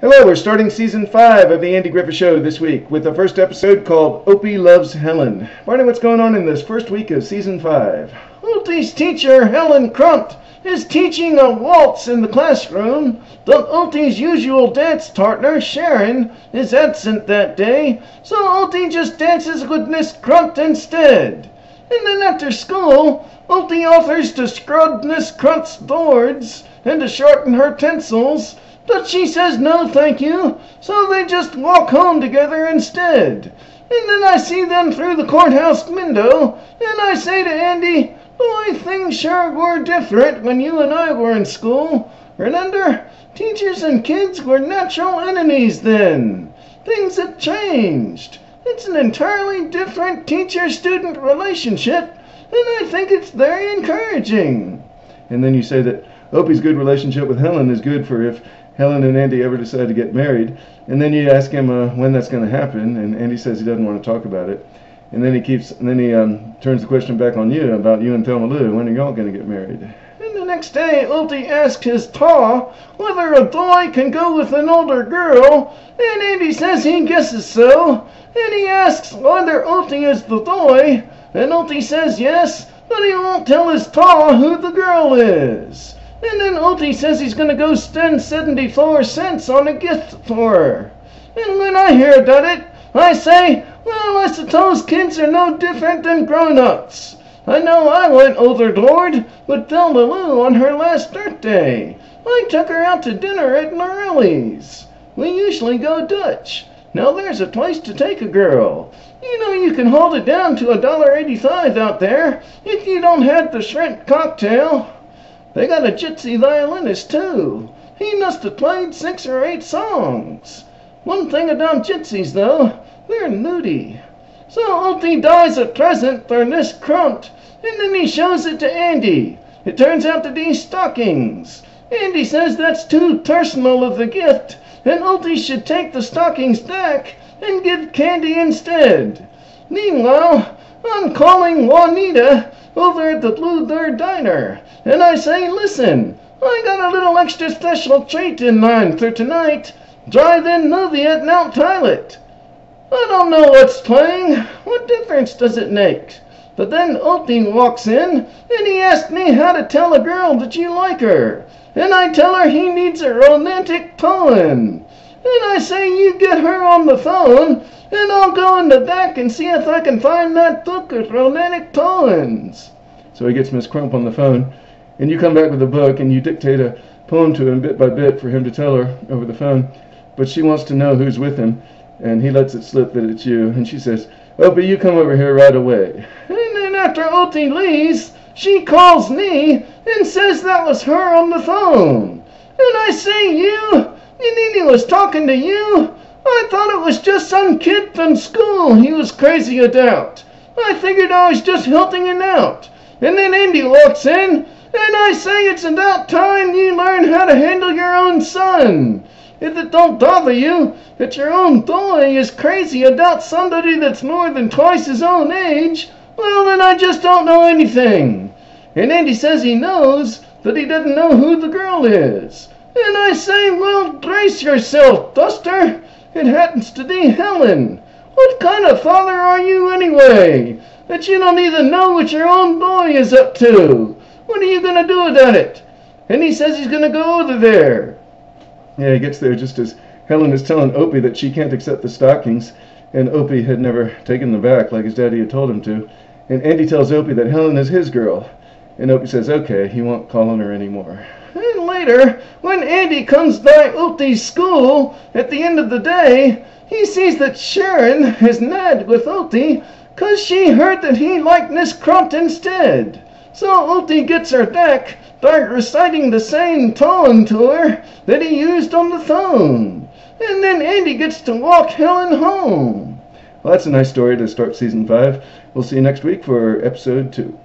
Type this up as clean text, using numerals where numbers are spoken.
Hello, we're starting season 5 of the Andy Griffith Show this week with the first episode called Opie Loves Helen. Barney, what's going on in this first week of season 5? Opie's teacher, Helen Crumpt, is teaching a waltz in the classroom. Opie's usual dance partner, Sharon, is absent that day, so Opie just dances with Miss Crumpt instead. And then after school, Opie offers to scrub Miss Crumpt's boards and to shorten her pencils, but she says no thank you, so they just walk home together instead. And then I see them through the courthouse window, and I say to Andy, boy, things sure were different when you and I were in school. Remember, teachers and kids were natural enemies then. Things have changed. It's an entirely different teacher-student relationship, and I think it's very encouraging. And then you say that Opie's good relationship with Helen is good for if Helen and Andy ever decide to get married. And then you ask him when that's going to happen, and Andy says he doesn't want to talk about it. And then he turns the question back on you about you and Thelma Lou. When are y'all going to get married? And the next day, Opie asks his pa whether a boy can go with an older girl, and Andy says he guesses so. And he asks whether Opie is the boy, and Opie says yes, but he won't tell his pa who the girl is. And then Opie says he's going to go spend 74 cents on a gift for her. And when I hear about it, I say, well, I suppose kids are no different than grown-ups. I know I went overboard with Thelma Lou on her last birthday. I took her out to dinner at Morelli's. We usually go Dutch. Now there's a place to take a girl. You know you can hold it down to $1.85 out there if you don't have the shrimp cocktail. They got a gypsy violinist too. He must have played 6 or 8 songs. One thing about gypsies though, they're nudie. So Opie buys a present for Miss Crumpt, and then he shows it to Andy. It turns out to be stockings. Andy says that's too personal of a gift, and Opie should take the stockings back and give candy instead. Meanwhile, I'm calling Juanita over at the Blue Bird Diner, and I say, listen, I got a little extra special treat in mind for tonight. Drive-in movie at Mount Pilot. I don't know what's playing. What difference does it make? But then Opie walks in, and he asks me how to tell a girl that you like her. And I tell her he needs a romantic poem. And I say you get her on the phone, and I'll go in the back and see if I can find that book of romantic poems. So he gets Miss Crump on the phone, and you come back with a book, and you dictate a poem to him bit by bit for him to tell her over the phone. But she wants to know who's with him, and he lets it slip that it's you. And she says, Opie, you come over here right away. And then after Opie leaves, she calls me and says that was her on the phone. And I say, you mean he was talking to you? I thought it was just some kid from school he was crazy about. I figured I was just helping him out. And then Andy walks in, and I say it's about time you learn how to handle your own son. If it don't bother you that your own boy is crazy about somebody that's more than twice his own age, well, then I just don't know anything. And Andy says he knows, but he doesn't know who the girl is. And I say, well, brace yourself, Buster. It happens to be Helen. What kind of father are you anyway, that you don't even know what your own boy is up to? What are you going to do about it? And he says he's going to go over there. Yeah, he gets there just as Helen is telling Opie that she can't accept the stockings, and Opie had never taken them back like his daddy had told him to. And Andy tells Opie that Helen is his girl, and Opie says, okay, he won't call on her anymore. And later, when Andy comes by Opie's school at the end of the day, he sees that Sharon has nagged with Opie because she heard that he liked Miss Crumpt instead. So Opie gets her back by reciting the same poem to her that he used on the phone. And then Andy gets to walk Helen home. Well, that's a nice story to start season 5. We'll see you next week for episode 2.